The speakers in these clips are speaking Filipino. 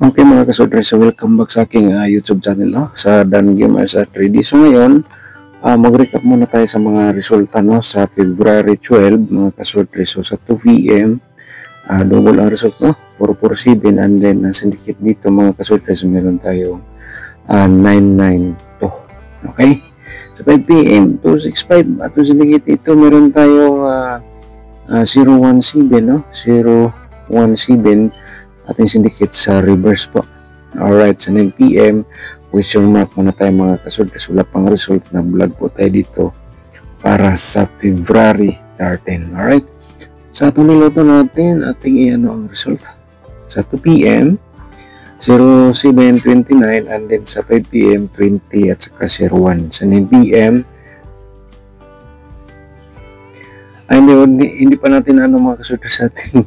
Okay mga kasodres, so welcome back sa aking YouTube channel, no? Sa Dan Game as a 3D. So ngayon, mag-recap muna tayo sa mga resulta, no? Sa February 12 mga kasodres. So sa 2 p.m. Double ang result, no? 447, and then syndicate dito mga kasodres, meron tayong 992. Okay? Sa 5 p.m. 265 at syndicate dito meron tayong 017, no? 017 ating syndicate sa reverse po. Alright, sa 9 p.m. question mark muna tayo mga kasodres. Wala pang result na vlog po tayo dito para sa February 13. Alright, sa itong niluto natin, ating iano ang result. Sa 2 p.m. 0729, and then sa 5 p.m. 20 at saka 01. Sa 9 p.m. Hindi pa natin mga kasodres sa ating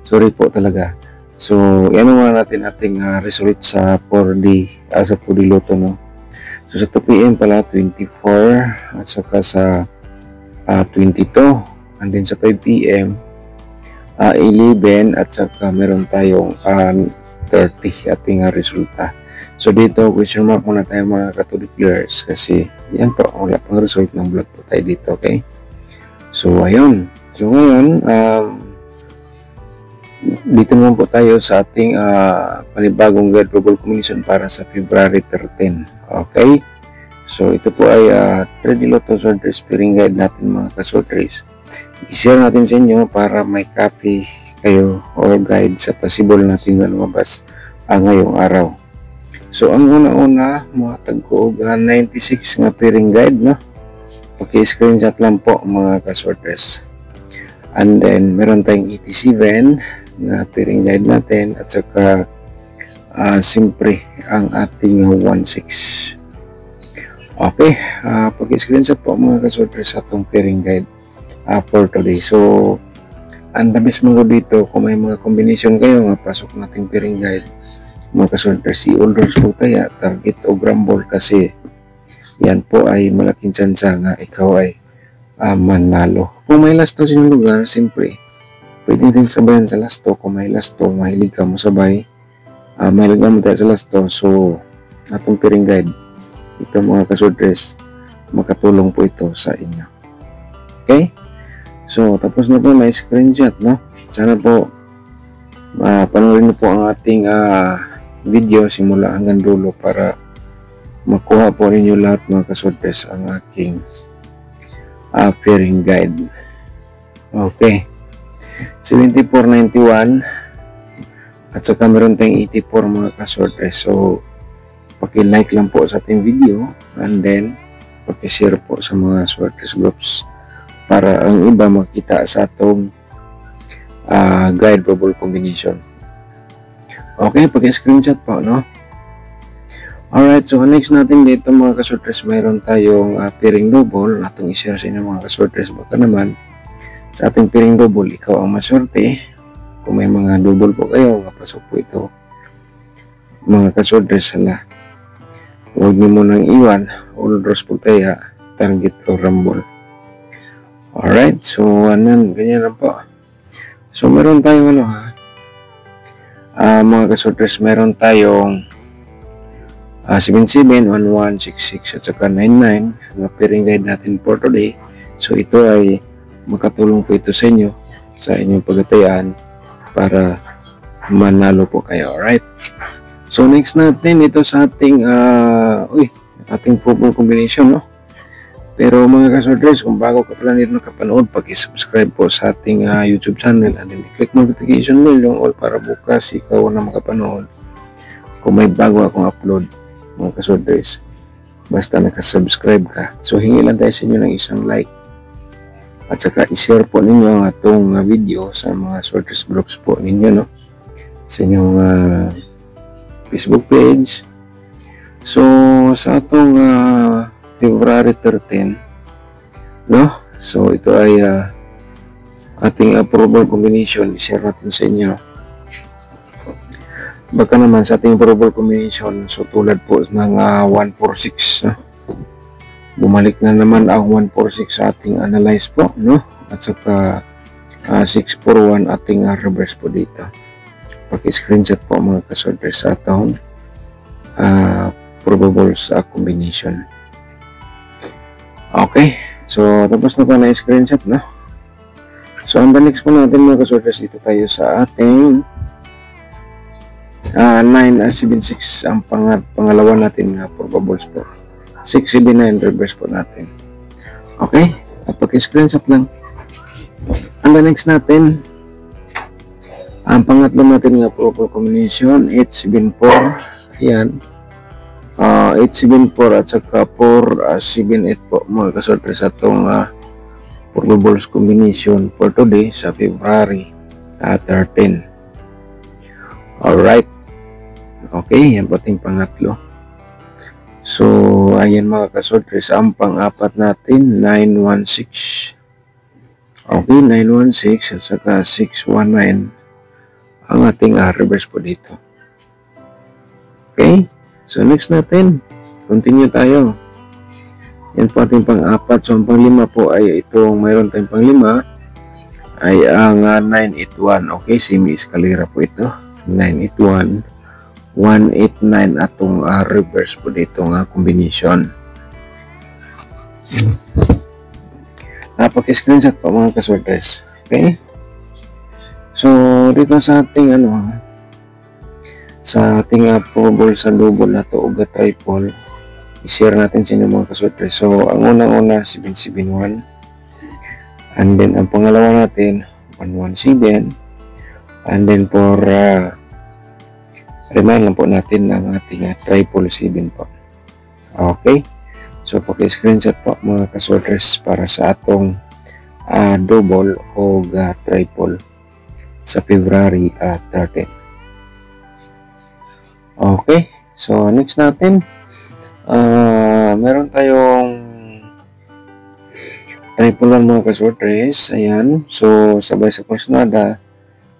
sorry po talaga. So, yan muna natin ating result sa 4D, sa 2D Lotto, no? So, sa 2 p.m. pala, 24, at saka sa 22, and then sa 5 p.m. 11, at saka meron tayong 30 ating resulta. So, dito, question mark muna tayo mga katulik players, kasi yan po, wala pang result ng vlog po tayo dito, okay? So, ayun. So, ngayon, dito naman po tayo sa ating panibagong guide global combination para sa February 13. Okay? So, ito po ay 3D Lotto sortress pairing guide natin mga kasortress. I-share natin sa inyo para may copy kayo or guide sa possible natin na lumabas ngayong araw. So, ang una-una, mga tagkoog 96 nga pairing guide, no? Paki-screenshot lang po mga kasortress. And then, meron tayong 87 na pairing guide natin, at saka siyempre ang ating 16. Okay, pag-screenshot po mga kasortress sa itong pairing guide for today. So, ang dabis mga dito, kung may mga combination kayo nga pasok nating pairing guide mga kasortress, si Olders po tayo, target o grumble, kasi yan po ay malaking tsansa nga ikaw ay manalo. Kung may last to sa inyong lugar, siyempre pwede din sabayan sa last to. Kung may last to, mahilig ka mo sabay, mahilig mo tayo sa last to. So, atong pairing guide, ito mga kasortress, makatulong po ito sa inyo. Okay? So, tapos na po, may screenshot, no? Sana po panoorin po ang ating video simula hanggang dulo para makuha po ninyo lahat mga kasortress ang aking pairing guide. Okay. 7491, at saka meron tayong 84 mga kasortress. So, paki-like lang po sa ating video, and then paki-share po sa mga sortress groups para ang iba makita sa atong guide global combination. Okay, paki-screenshot po, no? Alright, so next natin dito mga kasortress, meron tayong pairing double. Atong i-share sa inyo mga kasortress, baka naman sa ating pairing double, ikaw ang maswerte. Kung may mga double po kayo, mapasok po ito mga kasortress. Huwag niyo munang iwan, all draws po tayo, target o rumble. Alright, so ganyan lang po. So meron tayong mga kasortress, meron tayong 77, 11, 66 at saka 99 na pairing guide natin for today. So ito ay makatulong po ito sa inyo sa inyong pagtatayaan para manalo po kayo. Alright, so next natin ito sa ating ating purple combination, no? Pero mga kasortress, kung bago ka pala nito nakapanood, paki-subscribe po sa ating YouTube channel, and then i-click notification bell yung all para bukas ikaw na makapanood kung may bago akong upload mga kasortress. Basta nakasubscribe ka. So hingi lang tayo sa inyo ng isang like, at saka i-share po ninyo ang atong video sa mga sortress groups po ninyo, no? Sa inyong Facebook page. So, sa atong February 13, no? So, ito ay ating approval combination. I-share natin sa inyo. Baka naman sa ating approval combination, so tulad po ng 146, no? Bumalik na naman ang 146 sa ating analyze po, no? At saka 641 ating reverse po dito. paki-screenshot po mga kasorters sa atong probable sa combination. Okay, so tapos na pa na screenshot na. So ang next po natin mga kasorters, dito tayo sa ating 976 ang pangalawa natin nga probables po. 679 reverse po natin. Okay, paki-screenshot lang. Ang next natin, ang pangatlo natin nga probable combination 874. Ayan. 874 at saka 478 po mga kasorters sa itong probables combination for today sa February 13. Alright. Okay, yan po ating pangatlo. So, ayan mga kasorters, ang pang-apat natin 916. Okay, 916 at saka 619 ang ating reverse po dito. Okay. So, next natin, continue tayo. Yan po ating pang-apat. So, ang pang-lima po ay itong, mayroon tayong pang-lima, ay ang 981. Okay, semi-escalera po ito. 981, 189 atong reverse po dito nga combination. Paki-screenshot po mga kasorters. Okay? So, dito sa ating sa ating probable sa double na to o triple, i-share natin sa inyo mga kasorters. So, ang unang-una 771, and then ang pangalawa natin 117, and then for remind lang po natin ang ating triple 7 po. Okay, so paki-screenshot po mga kasorters para sa atong double o triple sa February 13. Okay, so next natin, meron tayong triple lang mga kasorters. Ayan, so sabay sa kursunada,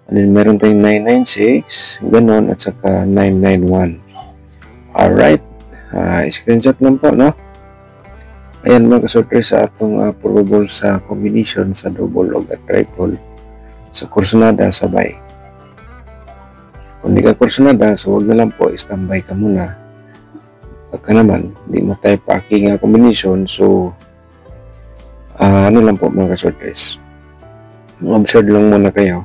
and then meron tayong 996, ganon, at saka 991. Alright, screenshot lang po, no? Ayan mga kasorters, sa atong probable sa combination sa double o triple sa kursunada sabay. Kung di ka kursunada, so huwag na lang po, standby ka muna. Pagka naman, di mo tayo packing combination, so ano lang po mga kasorters, observe lang muna kayo.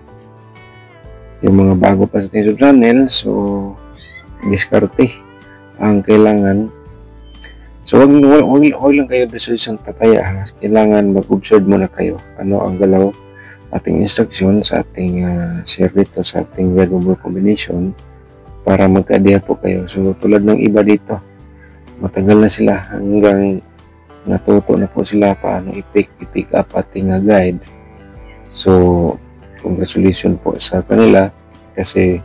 Yung mga bago pa sa ating channel, so diskarte ang kailangan. So huwag lang kayo decision tataya, ha? Kailangan mag-observe muna kayo ano ang galaw ating instruction sa ating share dito sa ating verbal combination para magka-idea po kayo. So tulad ng iba dito, matagal na sila hanggang natuto na po sila paano i-pick up ating guide. So congratulations po sa kanila kasi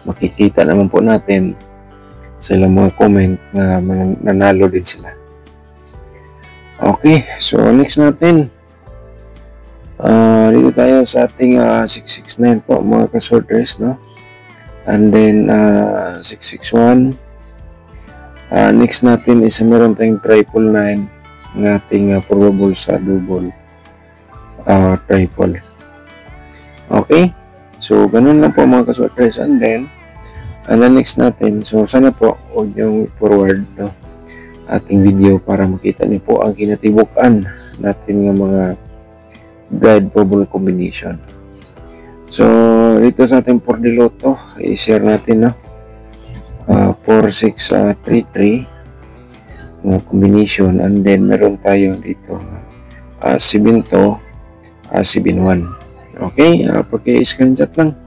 makikita naman po natin sa ilang mga comment na nanalo din sila. Okay, so next natin, dito tayo sa ating 669 po mga kasorters, no? And then 661. Next natin is meron tayong 999 ng ating probable sa double triple. Okay, so ganun lang po mga kasorters. And then next natin, so sana po huwag niyong forward, no, ating video para makita niyo po ang kinatibukan natin ng mga guide probable combination. So dito sa ating 4D Lotto, i-share natin, no, 4633 mga combination, and then meron tayo dito 72 71. Okay, paki-screenshot lang.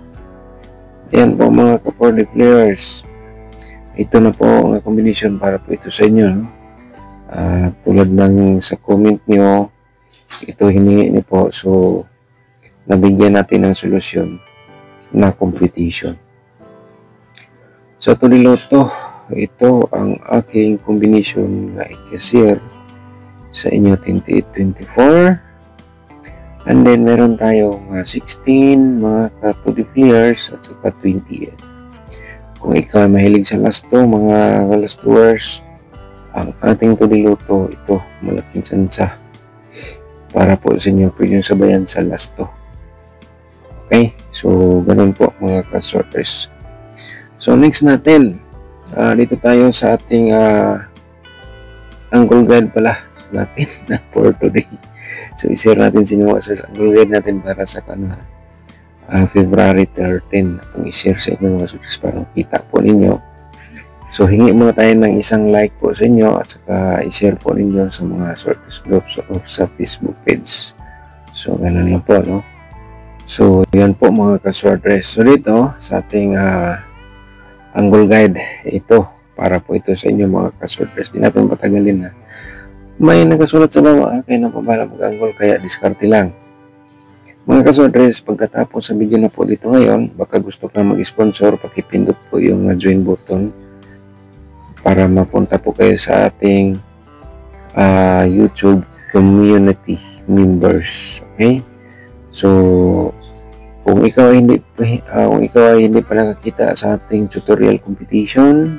Ayan po mga ka-4D players, ito na po ang combination para po ito sa inyo, no? Tulad ng sa comment nyo, ito hiningi niyo po, so nabigyan natin ng solusyon na computation. Sa Tuli Lotto, ito ang aking combination na i-share sa inyo 2824, and then meron tayong 16 mga ka-2D players at saka 28. Kung ikaw ay mahilig sa last 2, mga last 2ers, ang ating Tuli Lotto, ito malaking tsansa para po sa inyo, pwede nyo sabayan sa last 2. Okay? So, ganun po mga ka-sorters. So, next natin, dito tayo sa ating angle guide pala natin for today. So, i-share natin sa inyo sa angle guide natin para sa February 13. Itong i-share sa inyo mga sorters para makita po ninyo. So, hingi muna tayo ng isang like po sa inyo at saka i-share po ninyo sa mga sorters groups o sa Facebook page. So, ganun lang po, no? So, yan po mga ka-sorters. So, dito sa ating angle guide, ito, para po ito sa inyo mga ka-sorters. Di natin patagalin na. May nagkasulat sa baba, kaya napabala mag-angle, kaya diskarte lang. Mga ka-sorters, pagkatapos sa video na po dito ngayon, baka gusto ka mag-sponsor, pakipindot po yung join button para mapunta po kayo sa ating YouTube community members. Okay? So, kung ikaw ay hindi pa nakakita sa ating tutorial competition,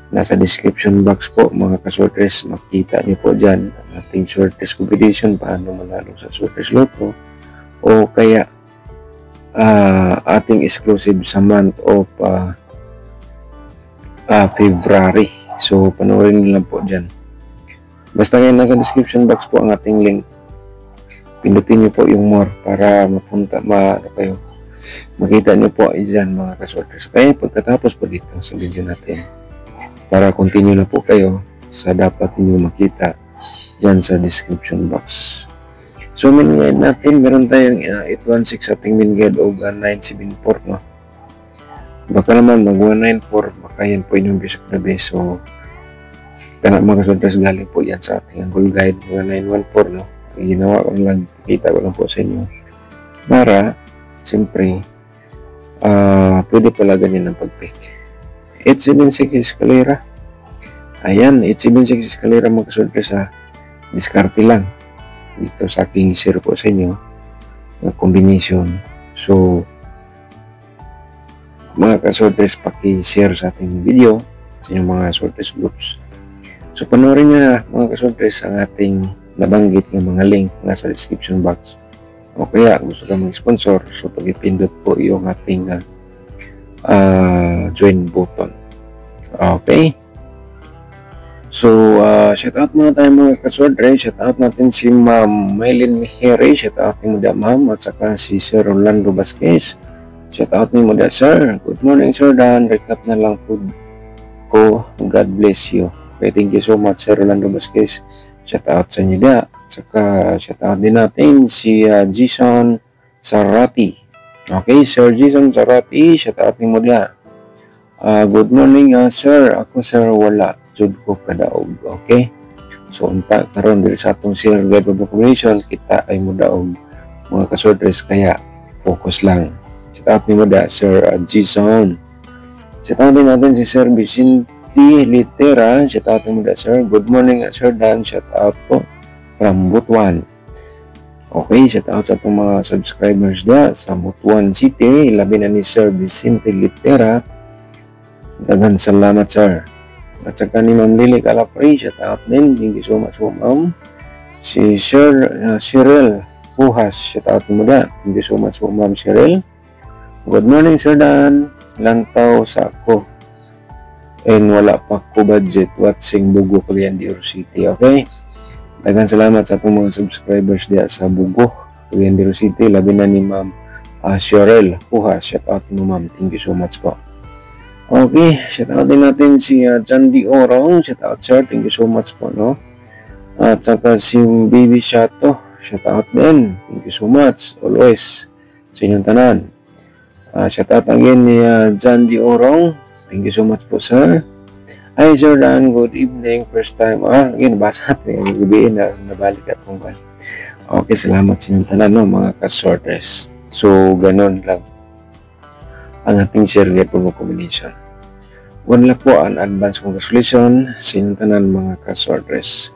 nasa description box po mga ka-sorters, makita niyo po dyan ang ating sorters competition, paano manalo sa sorters loto, o kaya ating exclusive sa month of February. So, panoorin nyo lang po dyan. Basta ngayon nasa description box po ang ating link. Pindutin nyo po yung more para makita nyo po dyan mga ka-sorters. Kaya pagkatapos po dito sa video natin, para continue na po kayo sa dapat nyo makita dyan sa description box. So, main guide natin, meron tayong 816 ating main guide o 974, no? Baka naman mag 194, baka yan po yung basic na base. So, mga ka-sorters, galing po yan sa ating angle guide, mga 914, no? Ginawa ko lang, pakita ko lang po sa inyo. Para, siyempre, pwede pala ganyan ang pag-pick. 876 escalera. Ayan, 876 escalera mga ka-sorters, diskarte lang. Dito sa aking share po sa inyo, combination. So, mga ka-sorters, paki-share sa ating video sa inyong mga sorters groups. So, panoorin nyo na mga ka-sorters ang ating nabanggit ng mga link nasa description box. O kaya, gusto ka mag-sponsor, so pag-ipindot po yung ating join button. Okay? So, shout out muna tayo mga ka-sorters. Shout out natin si Ma'am Maylin Mihiri. Shout out ni Muda Ma'am at saka si Sir Rolando Vasquez. Shout out ni Muda Sir. Good morning Sir Dan. Recap na lang po ko. God bless you. Okay, thank you so much Sir Rolando Vasquez. Shout out sa inyo da. Saka shout out din natin si Jason Sarati. Okay, Sir Jason Sarati. Shout out ni Muda. Good morning Sir. Ako Sir wala. Jud ko kadaog. Okay. So unta karon diri sa atong share guide of information, kita ay mudaog mga ka-sorters, kaya focus lang. Shout out ni Muda, Sir Jason. Shout out din natin si Sir Vicente Litera. Shout out ni Muda, Sir. Good morning, Sir Dan. Shout out po from Butuan. Okay, shout out sa itong mga subscribers niya sa Butuan City. Labi na ni Sir Vicente Litera. Daghang salamat, Sir. At saka ni Ma'am Lily Calapri. Shout out din. Thank you so much po, Ma'am. Si Sir Cyril Puhas. Shout out ni Muda. Thank you so much po, Ma'am Cyril. Good morning, Sir Dan. Ilang tao sa ako. And wala pa ko budget watching Bugo, Cagayan de Oro City. Okay? Daghang salamat sa itong mga subscribers diya sa Bugo, Cagayan de Oro City. Labi na ni Ma'am Cheryl Puhas. Shout out mo, Ma'am. Thank you so much po. Okay. Shout out din natin si John D. Orong. Shout out, Sir. Thank you so much po, no? At saka si Baby Shato. Shout out din. Thank you so much. Always. Sa inyong tanan. Shout out again ni John D. Orong. Thank you so much po, Sir. Hi, Sir Dan. Good evening. First time. Again, nabasa natin. Yung gabi na nabalik at kung okay, salamat sa inyong tanan, no, mga ka-sorters. So, ganun lang ang ating share guide po combination. One luck po, an advance congratulations sa inyong tanan, mga ka-sorters.